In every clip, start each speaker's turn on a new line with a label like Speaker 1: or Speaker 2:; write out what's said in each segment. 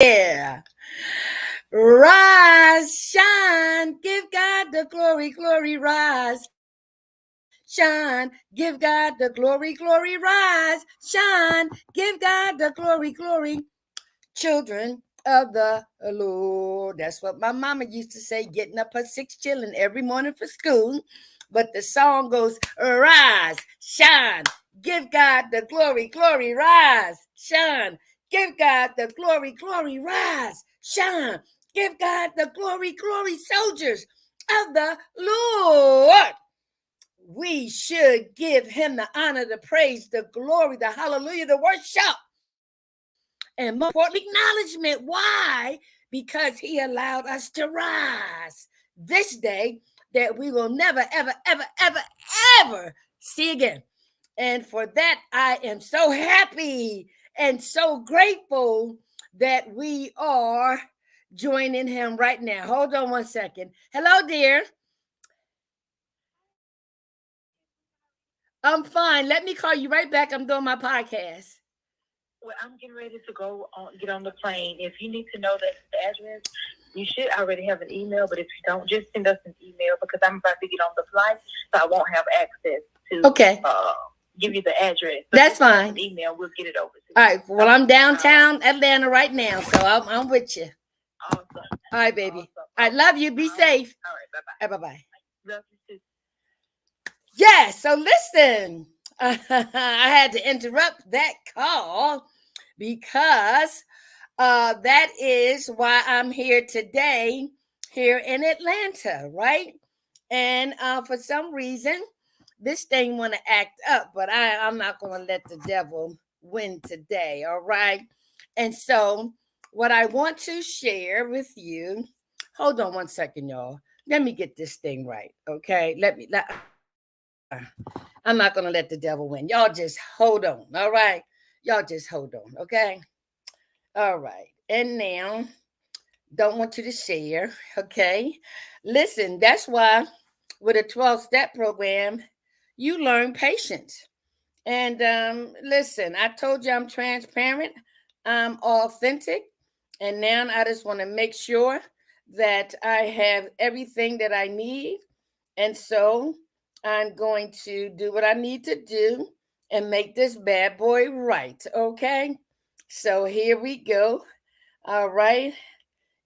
Speaker 1: Yeah. Rise, shine, give God the glory, glory, rise. Shine, give God the glory, glory, rise. Shine, give God the glory, glory. Children of the Lord. That's what my mama used to say, getting up her six children every morning for school. But the song goes, rise, shine, give God the glory, glory, rise, shine, give God the glory, glory, rise, shine, give God the glory, glory, soldiers of the Lord. We should give him the honor, the praise, the glory, the hallelujah, the worship, and most importantly, acknowledgement. Why? Because he allowed us to rise this day that we will never, ever, ever, ever, ever see again. And for that, I am so happy and so grateful that we are joining him right now. Hold on one second. Hello, dear. I'm fine. Let me call you right back. I'm doing my podcast.
Speaker 2: Well, I'm getting ready to get on the plane. If you need to know the address, you should already have an email. But if you don't, just send us an email because I'm about to get on the flight, so I won't have access to give you the address. So
Speaker 1: that's fine.
Speaker 2: An email, we'll get it over to you.
Speaker 1: All right. Well, I'm downtown Atlanta right now, so I'm with you.
Speaker 2: Awesome.
Speaker 1: All right, baby. Awesome. I love you. Be safe.
Speaker 2: All right. Bye-bye.
Speaker 1: Bye-bye.
Speaker 2: Love you too.
Speaker 1: Yeah, so listen, I had to interrupt that call because that is why I'm here today, here in Atlanta, right? And for some reason, this thing want to act up, but I'm not going to let the devil win today, all right? And so what I want to share with you, hold on one second, y'all. Let me get this thing right, okay? I'm not going to let the devil win. Y'all just hold on, all right? Y'all just hold on, okay? All right. And now, don't want you to share, okay? Listen, that's why with a 12 step program, you learn patience. And listen, I told you I'm transparent, I'm authentic, and now I just want to make sure that I have everything that I need. And so I'm going to do what I need to do and make this bad boy right. Okay. So here we go. All right.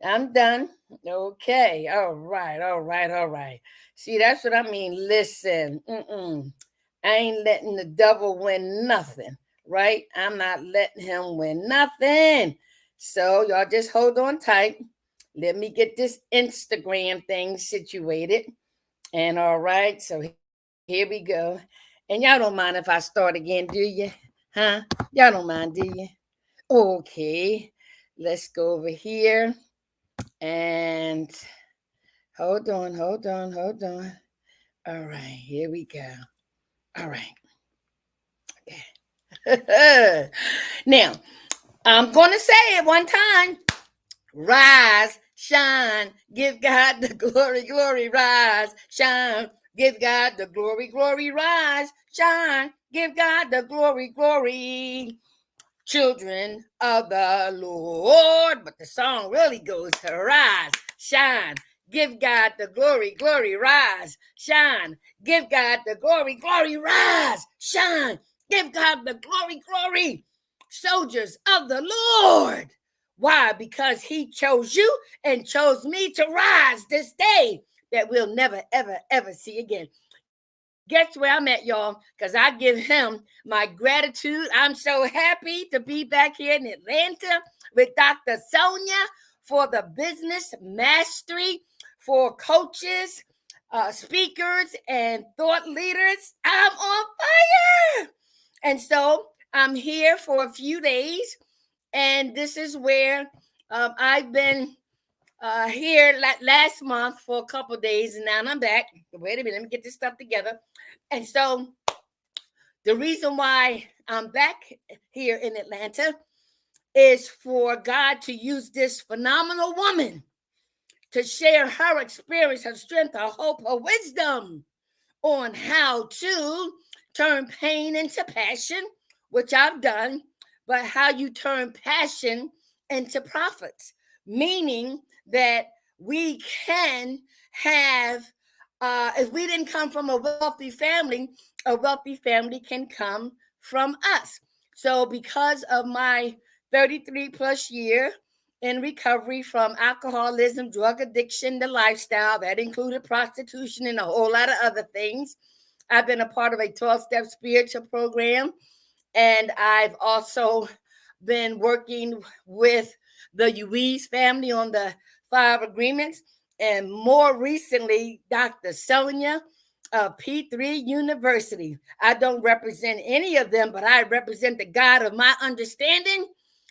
Speaker 1: I'm done. Okay. All right. All right. All right. See, that's what I mean. Listen. I ain't letting the devil win nothing. Right? I'm not letting him win nothing. So y'all just hold on tight. Let me get this Instagram thing situated. And all right, so here we go. And y'all don't mind if I start again, do you? Huh? Y'all don't mind, do you? Okay. Let's go over here and hold on. All right, here we go. All right. Okay. Now, I'm going to say it one time. Rise, shine, give God the glory, glory, rise, shine, give God the glory, glory, rise, shine, give God the glory, glory. Children of the Lord. But the song really goes to rise, shine, give God the glory, glory, rise, shine, give God the glory, glory, rise, shine, give God the glory, glory. Soldiers of the Lord. Why? Because he chose you and chose me to rise this day that we'll never, ever, ever see again. Guess where I'm at, y'all? Because I give him my gratitude. I'm so happy to be back here in Atlanta with Dr. Sonja for the business mastery for coaches, speakers, and thought leaders. I'm on fire. And so I'm here for a few days. And this is where I've been here last month for a couple days, and now I'm back. Wait a minute, let me get this stuff together. And so the reason why I'm back here in Atlanta is for God to use this phenomenal woman to share her experience, her strength, her hope, her wisdom on how to turn pain into passion, which I've done, but how you turn passion into profits, meaning that we can have, if we didn't come from a wealthy family can come from us. So, because of my 33 plus year in recovery from alcoholism, drug addiction, the lifestyle that included prostitution and a whole lot of other things, I've been a part of a 12-step spiritual program, and I've also been working with the Ruiz family on the 5 agreements, and more recently, Dr. Sonja of P3 University. I don't represent any of them, but I represent the God of my understanding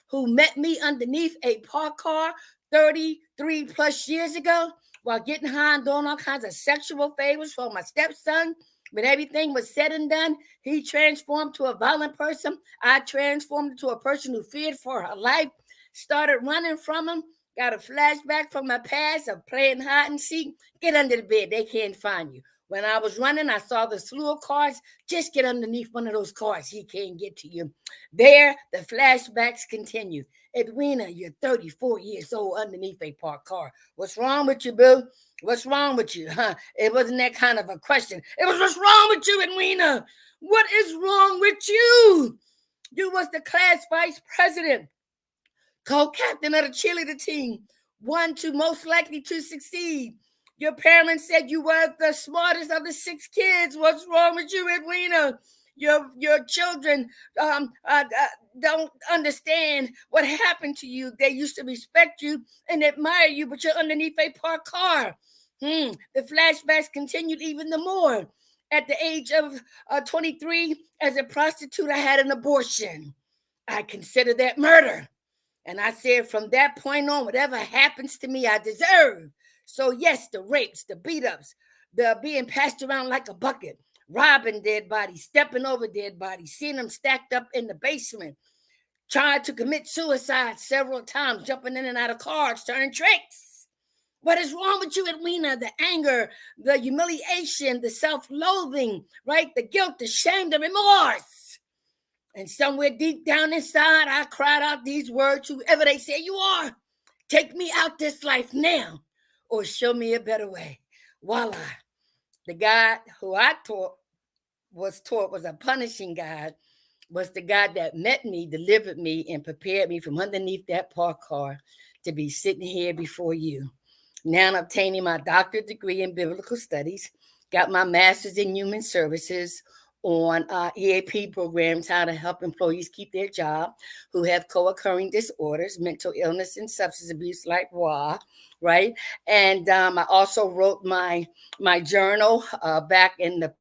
Speaker 1: who met me underneath a parked car 33 plus years ago while getting high and doing all kinds of sexual favors for my stepson. When everything was said and done, he transformed to a violent person. I transformed to a person who feared for her life, started running from him, got a flashback from my past of playing hide and seek. Get under the bed, they can't find you. When I was running, I saw the slew of cars. Just get underneath one of those cars. He can't get to you. There, the flashbacks continue. Edwina, you're 34 years old underneath a parked car. What's wrong with you, boo? What's wrong with you? Huh? It wasn't that kind of a question. It was, what's wrong with you, Edwina? What is wrong with you? You was the class vice president, co-captain of the cheerleader team, one to most likely to succeed. Your parents said you were the smartest of the 6 kids. What's wrong with you, Edwina? Your children don't understand what happened to you. They used to respect you and admire you, but you're underneath a parked car. The flashbacks continued even the more. At the age of 23, as a prostitute, I had an abortion. I consider that murder. And I said, from that point on, whatever happens to me, I deserve. So, yes, the rapes, the beat ups, the being passed around like a bucket, robbing dead bodies, stepping over dead bodies, seeing them stacked up in the basement, trying to commit suicide several times, jumping in and out of cars, turning tricks. What is wrong with you, Edwina? The anger, the humiliation, the self loathing, right? The guilt, the shame, the remorse. And somewhere deep down inside, I cried out these words, whoever they say you are, take me out this life now or show me a better way. Voila. The God who I taught was a punishing God, was the God that met me, delivered me, and prepared me from underneath that parked car to be sitting here before you. Now I'm obtaining my doctorate degree in biblical studies, got my master's in human services on EAP programs, how to help employees keep their job who have co-occurring disorders, mental illness and substance abuse like WA, right? And I also wrote my journal back in the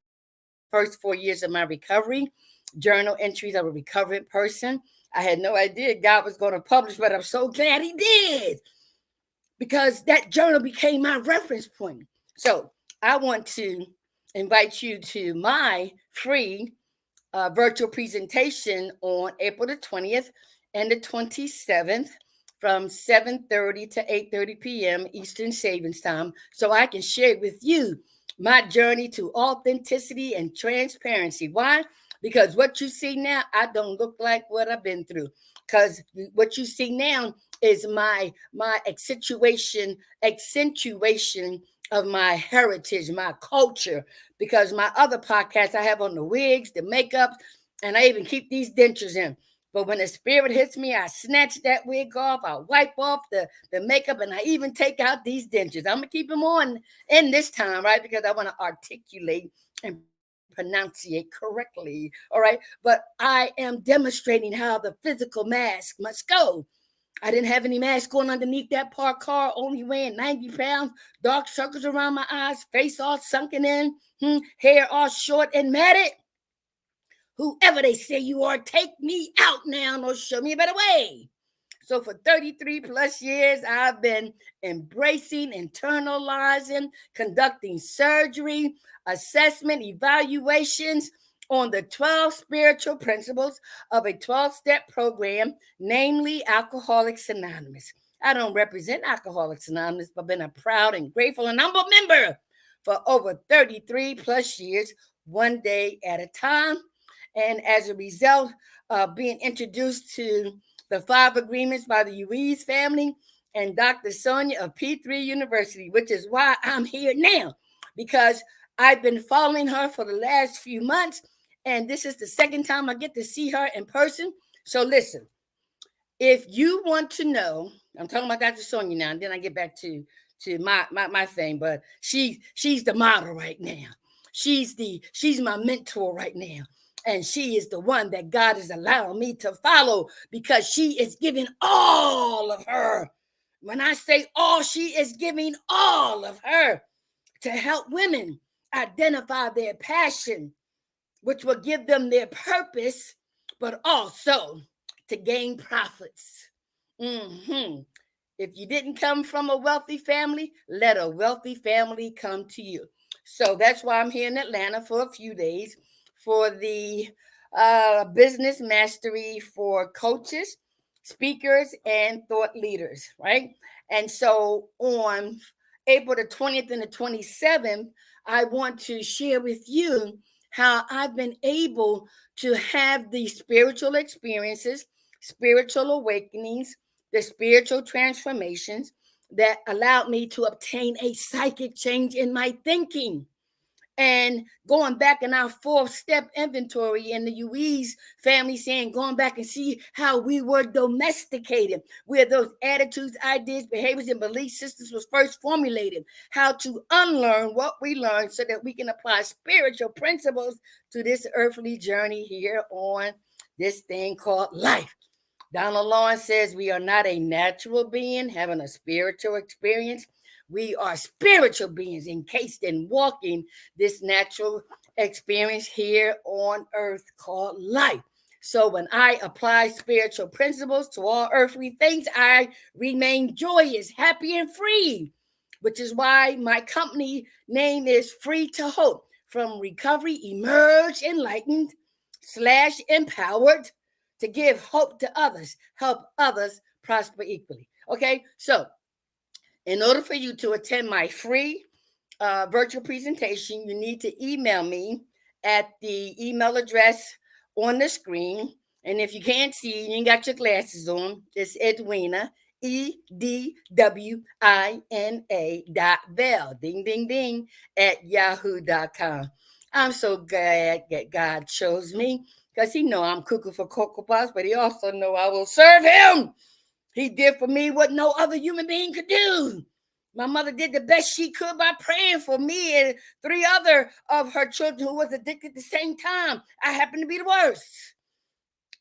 Speaker 1: first 4 years of my recovery, journal entries of a recovering person. I had no idea God was going to publish, but I'm so glad he did, because that journal became my reference point. So I want to invite you to my free virtual presentation on April the 20th and the 27th from 7:30 to 8:30 p.m. Eastern Savings Time, so I can share with you my journey to authenticity and transparency. Why? Because what you see now, I don't look like what I've been through. Because what you see now is my accentuation of my heritage, my culture. Because my other podcasts I have on the wigs, the makeup, and I even keep these dentures in. But when the spirit hits me, I snatch that wig off, I wipe off the makeup, and I even take out these dentures. I'm going to keep them on in this time, right? Because I want to articulate and pronunciate correctly, all right? But I am demonstrating how the physical mask must go. I didn't have any mask on underneath that parked car, only weighing 90 pounds, dark circles around my eyes, face all sunken in, hair all short and matted. Whoever they say you are, take me out now or show me a better way. So for 33 plus years, I've been embracing, internalizing, conducting surgery, assessment, evaluations on the 12 spiritual principles of a 12-step program, namely Alcoholics Anonymous. I don't represent Alcoholics Anonymous, but been a proud and grateful and humble member for over 33 plus years, one day at a time. And as a result of being introduced to The Five Agreements by the Ruiz family, and Dr. Sonja of P3 University, which is why I'm here now, because I've been following her for the last few months, and this is the second time I get to see her in person. So listen, if you want to know, I'm talking about Dr. Sonja now, and then I get back to my thing, but she's the model right now. She's my mentor right now. And she is the one that God is allowing me to follow because she is giving all of her. When I say all, she is giving all of her to help women identify their passion, which will give them their purpose, but also to gain profits. Mm-hmm. If you didn't come from a wealthy family, let a wealthy family come to you. So that's why I'm here in Atlanta for a few days for the business mastery for coaches, speakers, and thought leaders, right? And so on April the 20th and the 27th, I want to share with you how I've been able to have these spiritual experiences, spiritual awakenings, the spiritual transformations that allowed me to obtain a psychic change in my thinking. And going back in our fourth step inventory in the Ruiz family, saying, going back and see how we were domesticated, where those attitudes, ideas, behaviors, and belief systems was first formulated, how to unlearn what we learned so that we can apply spiritual principles to this earthly journey here on this thing called life. Donald Lawrence says we are not a natural being having a spiritual experience. We are spiritual beings encased in walking this natural experience here on earth called life. So when I apply spiritual principles to all earthly things, I remain joyous, happy, and free, which is why my company name is Free to Hope. From recovery, emerge enlightened / empowered to give hope to others, help others prosper equally. Okay, so in order for you to attend my free virtual presentation, you need to email me at the email address on the screen. And if you can't see, you ain't got your glasses on, it's Edwina, EDWINA ding, ding, ding, at yahoo.com. I'm so glad that God chose me because he know I'm cooking for Cocoa Puffs, but he also know I will serve him. He did for me what no other human being could do. My mother did the best she could by praying for me and 3 other of her children who was addicted at the same time. I happen to be the worst.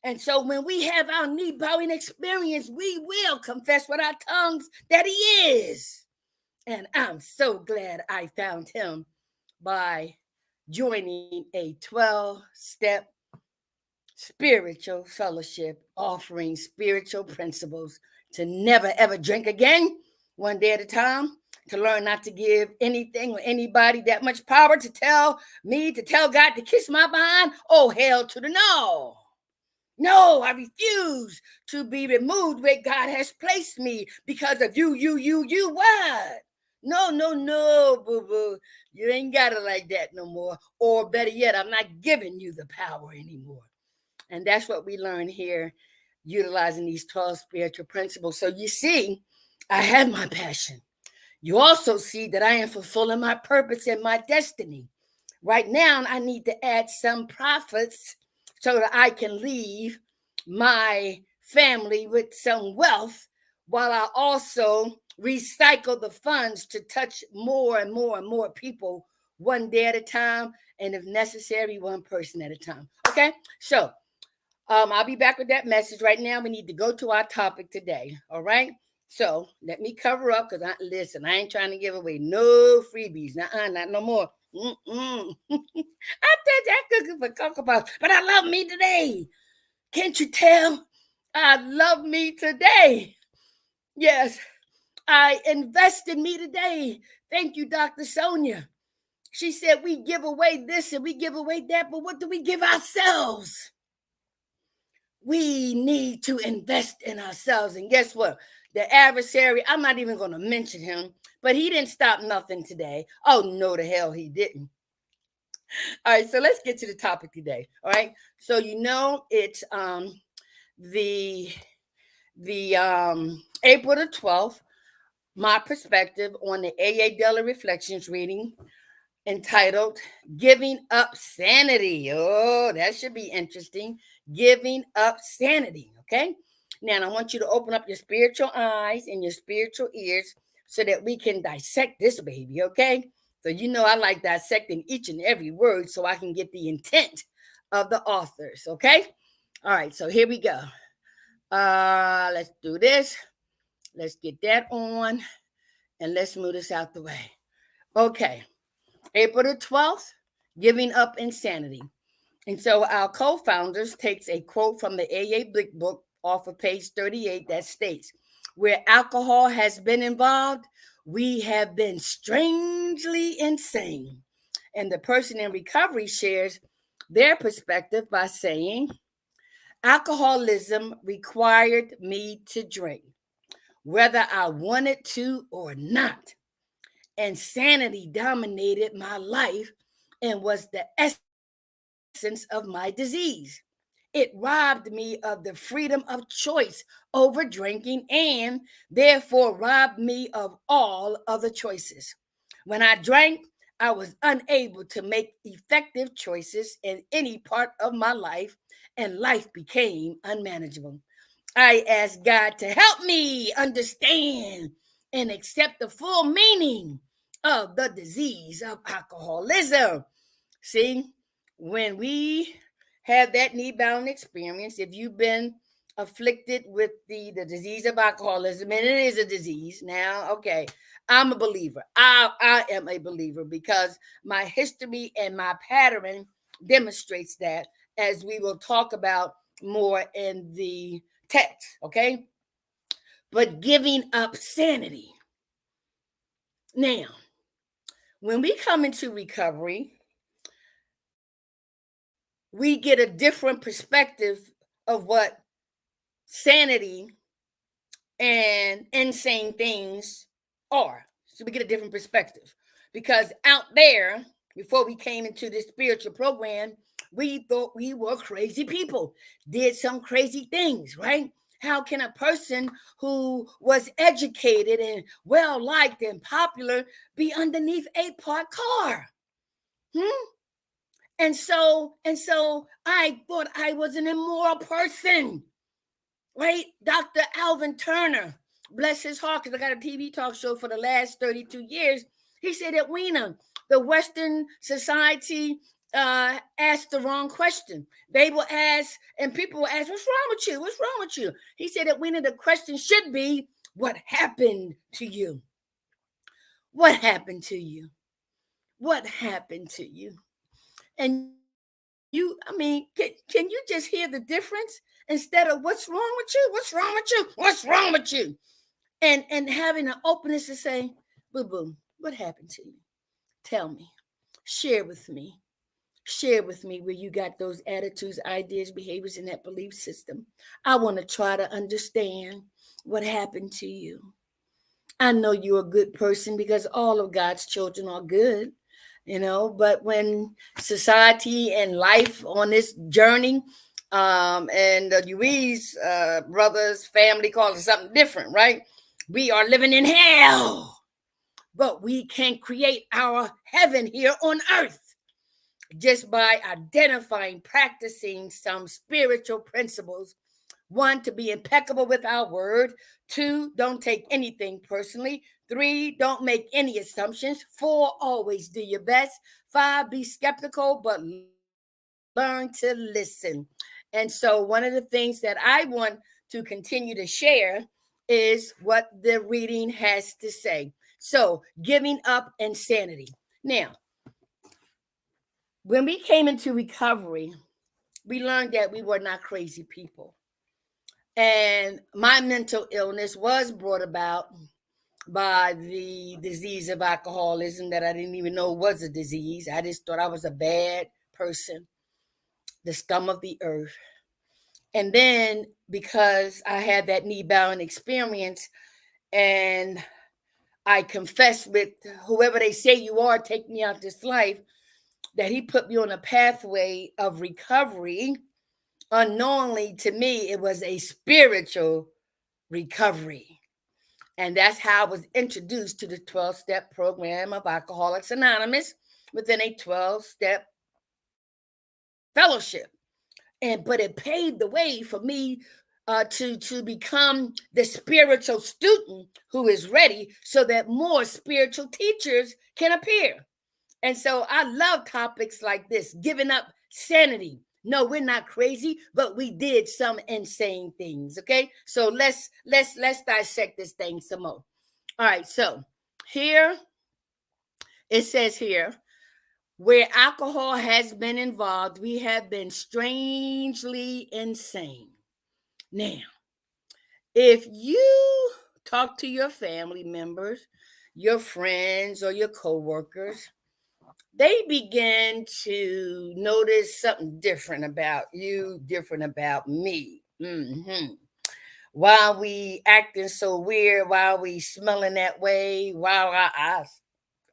Speaker 1: And so when we have our knee bowing experience, we will confess with our tongues that he is. And I'm so glad I found him by joining a 12-step spiritual fellowship offering spiritual principles to never ever drink again, one day at a time, to learn not to give anything or anybody that much power to tell me, to tell God to kiss my behind. Oh, hell to the no. No, I refuse to be removed where God has placed me because of you, what? No, no, no, boo boo. You ain't got it like that no more. Or better yet, I'm not giving you the power anymore. And that's what we learn here, utilizing these 12 spiritual principles. So you see, I have my passion. You also see that I am fulfilling my purpose and my destiny. Right now, I need to add some profits so that I can leave my family with some wealth while I also recycle the funds to touch more and more and more people one day at a time, and if necessary, one person at a time. Okay, so I'll be back with that message. Right now, we need to go to our topic today. All right. So let me cover up because I ain't trying to give away no freebies. Not no more. I did that cooking for Cocoa Puffs, but I love me today. Can't you tell? I love me today. Yes, I invest in me today. Thank you, Dr. Sonja. She said we give away this and we give away that, but what do we give ourselves? We need to invest in ourselves. And guess what? The adversary, I'm not even going to mention him, but he didn't stop nothing today. Oh, no, the hell he didn't. All right, so let's get to the topic today. All right, so it's the the April the 12th, my perspective on the A.A. Daily Reflections reading entitled Giving Up Sanity. Oh, that should be interesting. Giving Up Sanity. Okay. Now, I want you to open up your spiritual eyes and your spiritual ears so that we can dissect this baby. Okay. So, I like dissecting each and every word so I can get the intent of the authors. Okay. All right. So, here we go. Let's do this. Let's get that on and let's move this out the way. Okay. April the 12th, Giving Up Insanity. And so our co-founders takes a quote from the AA Blick book off of page 38 that states, where alcohol has been involved, we have been strangely insane. And the person in recovery shares their perspective by saying, alcoholism required me to drink, whether I wanted to or not. And sanity dominated my life and was the essence of my disease. It robbed me of the freedom of choice over drinking and therefore robbed me of all other choices. When I drank, I was unable to make effective choices in any part of my life, and life became unmanageable. I asked God to help me understand and accept the full meaning of the disease of alcoholism. See, when we have that knee bound experience, if you've been afflicted with the disease of alcoholism, and it is a disease now, okay, I'm a believer. I am a believer because my history and my pattern demonstrates that, as we will talk about more in the text, okay? But giving up sanity. Now, when we come into recovery, we get a different perspective of what sanity and insane things are. So we get a different perspective. Because out there, before we came into this spiritual program, we thought we were crazy people, did some crazy things, right? How can a person who was educated and well liked and popular be underneath a parked car? Hmm? And so I thought I was an immoral person, right? Dr. Alvin Turner, bless his heart, because I got a TV talk show for the last 32 years. He said that the Western society asked the wrong question. They will ask, and people will ask, what's wrong with you? What's wrong with you? He said that the question should be, what happened to you? What happened to you? What happened to you? And can you just hear the difference? Instead of what's wrong with you? What's wrong with you? What's wrong with you? And having an openness to say, boo boo, what happened to you? Tell me. Share with me. Share with me where you got those attitudes, ideas, behaviors, and that belief system. I want to try to understand what happened to you. I know you're a good person because all of God's children are good, but when society and life on this journey, and the Ruiz brothers family calls it something different, right? We are living in hell, but we can create our heaven here on earth just by identifying, practicing some spiritual principles. One, to be impeccable with our word. Two, don't take anything personally. Three, don't make any assumptions. Four, always do your best. Five, be skeptical, but learn to listen. And so, one of the things that I want to continue to share is what the reading has to say. So, giving up insanity. Now, when we came into recovery, we learned that we were not crazy people. And my mental illness was brought about by the disease of alcoholism that I didn't even know was a disease. I just thought I was a bad person, the scum of the earth. And then because I had that knee bowing experience and I confessed with whoever they say you are, take me out this life, that he put me on a pathway of recovery. Unknowingly to me, it was a spiritual recovery. And that's how I was introduced to the 12-step program of Alcoholics Anonymous within a 12-step fellowship. But it paved the way for me to become the spiritual student who is ready so that more spiritual teachers can appear. And so I love topics like this, giving up sanity. No, we're not crazy, but we did some insane things. Okay, so let's dissect this thing some more. All right, so here it says here, where alcohol has been involved, we have been strangely insane. Now, if you talk to your family members, your friends, or your coworkers, they begin to notice something different about you, different about me. Why are we acting so weird? Why are we smelling that way? Why are our eyes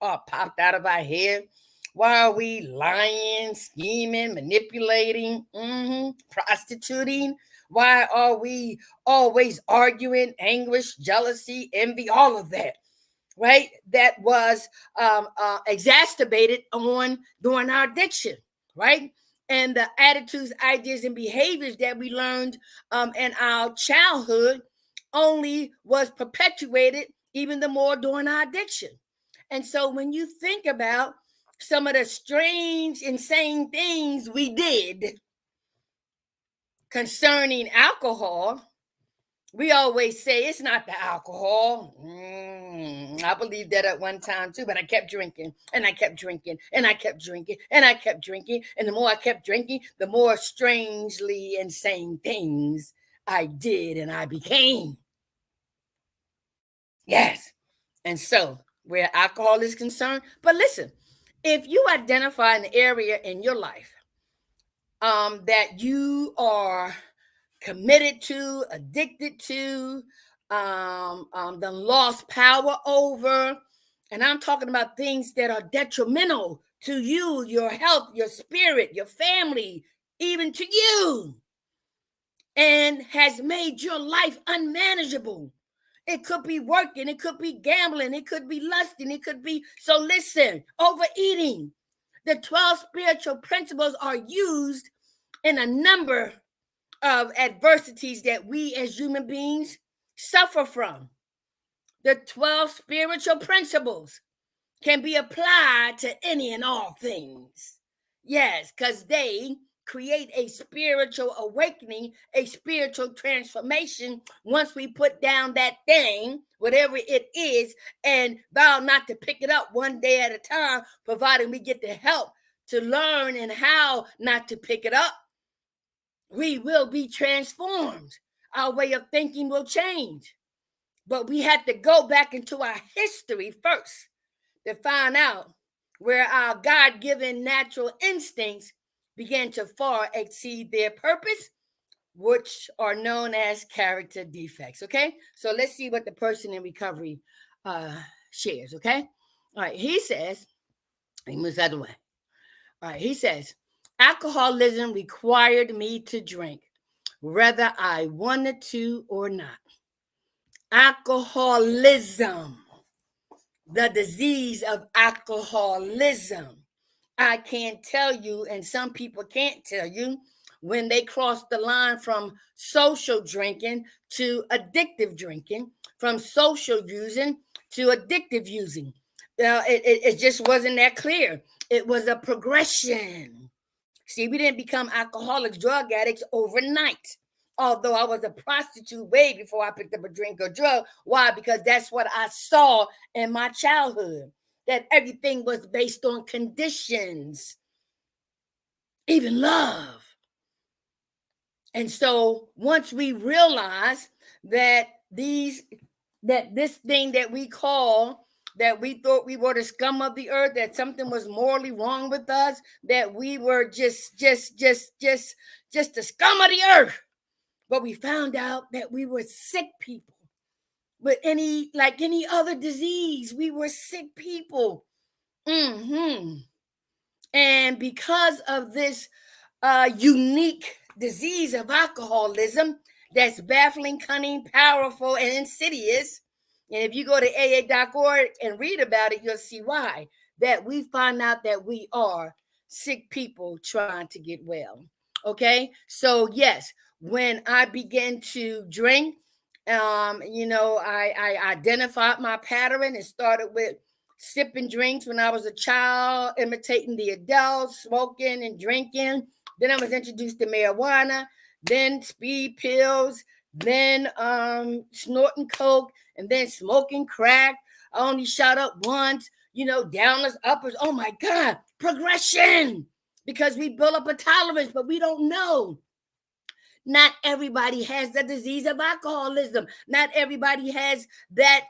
Speaker 1: all popped out of our head? Why are we lying, scheming, manipulating, prostituting? Why are we always arguing, anguish, jealousy, envy, all of that? Right? That was exacerbated on during our addiction, right? And the attitudes, ideas, and behaviors that we learned in our childhood only was perpetuated even the more during our addiction. And so when you think about some of the strange, insane things we did concerning alcohol, we always say it's not the alcohol. I believed that at one time too, but I kept drinking and I kept drinking and I kept drinking and I kept drinking. And the more I kept drinking, the more strangely insane things I did and I became. Yes. And so, where alcohol is concerned, but listen, if you identify an area in your life that you are committed to, addicted to, the lost power over. And I'm talking about things that are detrimental to you, your health, your spirit, your family, even to you, and has made your life unmanageable. It could be working, it could be gambling, it could be lusting, it could be, so listen, overeating. The 12 spiritual principles are used in a number of adversities that we as human beings suffer from. The 12 spiritual principles can be applied to any and all things. Yes, because they create a spiritual awakening, a spiritual transformation once we put down that thing, whatever it is, and vow not to pick it up one day at a time, providing we get the help to learn and how not to pick it up. We will be transformed. Our way of thinking will change. But we have to go back into our history first to find out where our God-given natural instincts began to far exceed their purpose, which are known as character defects. Okay, so let's see what the person in recovery shares. Okay, all right. He says, he moves out of the way. All right, he says, alcoholism required me to drink, whether I wanted to or not. Alcoholism, the disease of alcoholism. I can't tell you, and some people can't tell you, when they cross the line from social drinking to addictive drinking, from social using to addictive using. It just wasn't that clear. It was a progression. See, we didn't become alcoholics, drug addicts overnight. Although I was a prostitute way before I picked up a drink or drug. Why? Because that's what I saw in my childhood. That everything was based on conditions, even love. And so once we realize that this thing that we call, that we thought we were the scum of the earth, that something was morally wrong with us, that we were just the scum of the earth. But we found out that we were sick people. But like any other disease, we were sick people. And because of this unique disease of alcoholism, that's baffling, cunning, powerful, and insidious. And if you go to aa.org and read about it, you'll see why. That we find out that we are sick people trying to get well. Okay? So, yes, when I began to drink, I identified my pattern and started with sipping drinks when I was a child, imitating the adults, smoking and drinking. Then I was introduced to marijuana, then speed pills, then snorting coke, and then smoking crack. I only shot up once, downers, uppers. Oh my God, progression. Because we build up a tolerance, but we don't know. Not everybody has the disease of alcoholism. Not everybody has that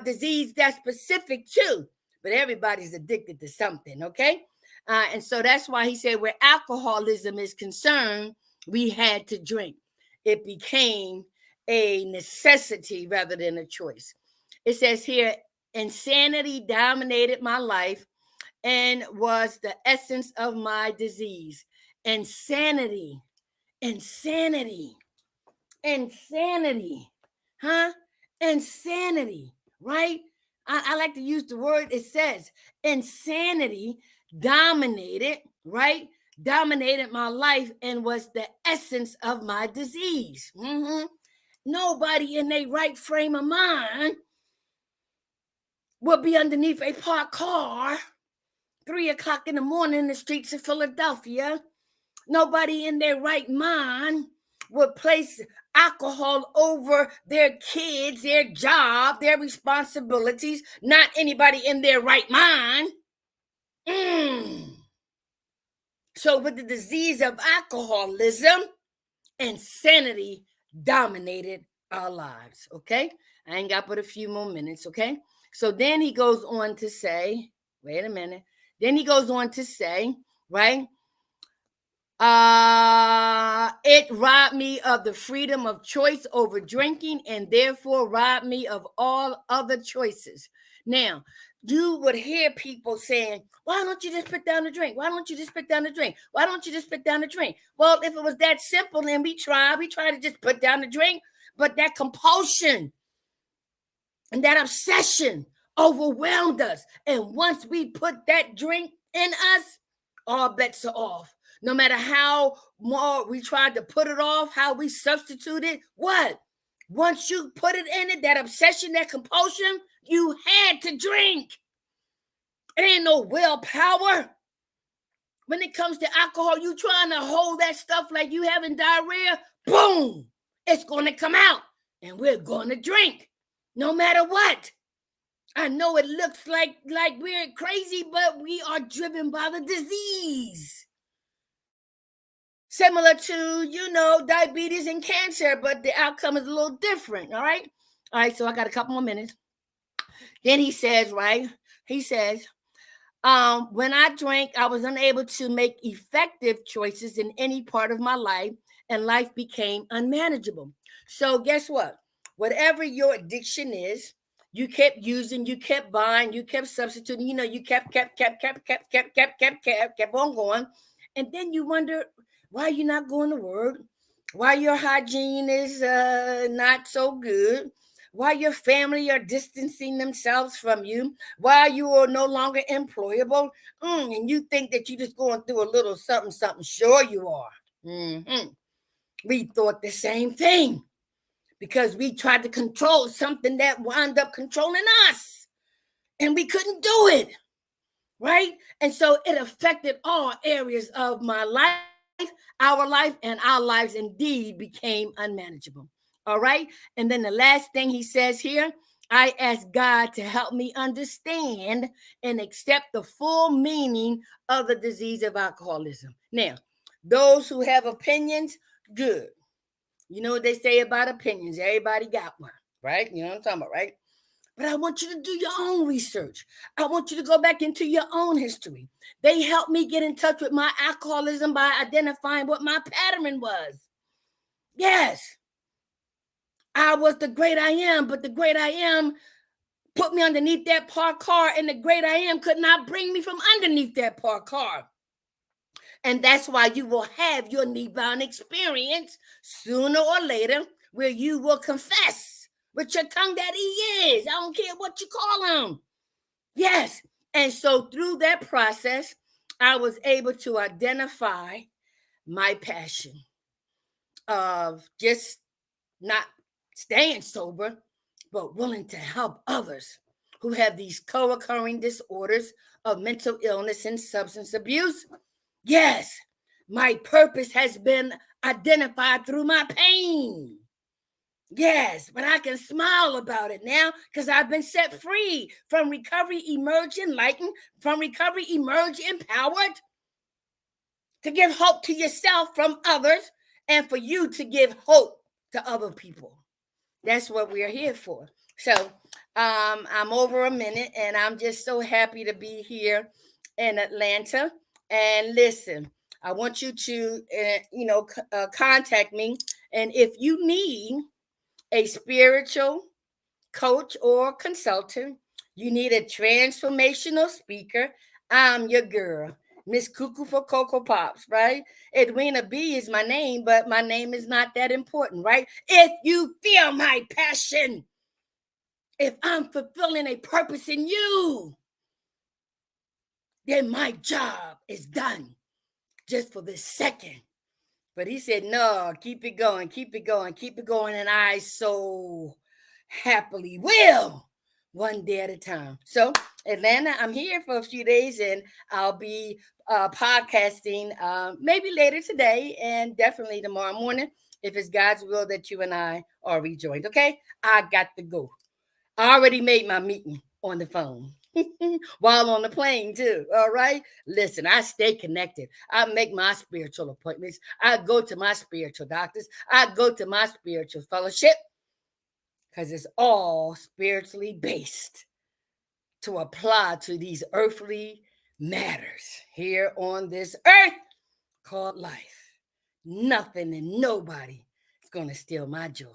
Speaker 1: disease that's specific to, but everybody's addicted to something, okay? And so that's why he said where alcoholism is concerned, we had to drink. It became a necessity rather than a choice. It says here, insanity dominated my life and was the essence of my disease. Insanity. Insanity. Insanity. Huh? Insanity. Right? I like to use the word, it says insanity dominated, right? Dominated my life and was the essence of my disease. Nobody in their right frame of mind would be underneath a parked car 3 o'clock in the morning in the streets of Philadelphia. Nobody in their right mind would place alcohol over their kids, their job, their responsibilities. Not anybody in their right mind. So with the disease of alcoholism, insanity dominated our lives, okay? I ain't got but a few more minutes, okay? So then he goes on to say, wait a minute. Then he goes on to say, right? It robbed me of the freedom of choice over drinking and therefore robbed me of all other choices. Now, you would hear people saying, why don't you just put down the drink? Why don't you just put down the drink? Why don't you just put down the drink? Well, if it was that simple, then we tried to just put down the drink, but that compulsion and that obsession overwhelmed us. And once we put that drink in us, all bets are off. No matter how more we tried to put it off, how we substituted, what? Once you put it in it, that obsession, that compulsion, you had to drink. It ain't no willpower. When it comes to alcohol, you trying to hold that stuff like you having diarrhea, boom, it's going to come out. And we're going to drink, no matter what. I know it looks like we're crazy, but we are driven by the disease. Similar to, diabetes and cancer, but the outcome is a little different, all right? All right, so I got a couple more minutes. Then he says, right? He says, when I drank, I was unable to make effective choices in any part of my life, and life became unmanageable. So guess what? Whatever your addiction is, you kept using, you kept buying, you kept substituting, you kept on going. And then you wonder why you're not going to work, why your hygiene is not so good, why your family are distancing themselves from you, why you are no longer employable, and you think that you're just going through a little something, something. Sure you are. We thought the same thing because we tried to control something that wound up controlling us, and we couldn't do it, right? And so it affected all areas of my life, our life, and our lives indeed became unmanageable. All right. And then the last thing he says here, I ask God to help me understand and accept the full meaning of the disease of alcoholism. Now, those who have opinions, good. You know what they say about opinions. Everybody got one, right? You know what I'm talking about, right? But I want you to do your own research. I want you to go back into your own history. They helped me get in touch with my alcoholism by identifying what my pattern was. Yes, I was the great I am, but the great I am put me underneath that parked car, and the great I am could not bring me from underneath that parked car. And that's why you will have your knee-bound experience sooner or later where you will confess with your tongue that he is. I don't care what you call him. Yes. And so through that process, I was able to identify my passion of just not staying sober, but willing to help others who have these co occurring disorders of mental illness and substance abuse. Yes, my purpose has been identified through my pain. Yes, but I can smile about it now because I've been set free from recovery, emerge enlightened, from recovery, emerge empowered to give hope to yourself from others and for you to give hope to other people. That's what we're here for. So I'm over a minute and I'm just so happy to be here in Atlanta. And listen, I want you to, contact me. And if you need a spiritual coach or consultant, you need a transformational speaker, I'm your girl. Miss Cuckoo for Cocoa Pops, right? Edwina B is my name, but my name is not that important, right? If you feel my passion, if I'm fulfilling a purpose in you, then my job is done just for this second. But he said, no, keep it going, keep it going, keep it going. And I so happily will, one day at a time. So, Atlanta, I'm here for a few days and I'll be podcasting maybe later today and definitely tomorrow morning if it's God's will that you and I are rejoined. Okay, I got to go. I already made my meeting on the phone. While on the plane too. All right. Listen, I stay connected. I make my spiritual appointments. I go to my spiritual doctors. I go to my spiritual fellowship because it's all spiritually based to apply to these earthly matters here on this earth called life. Nothing and nobody is going to steal my joy.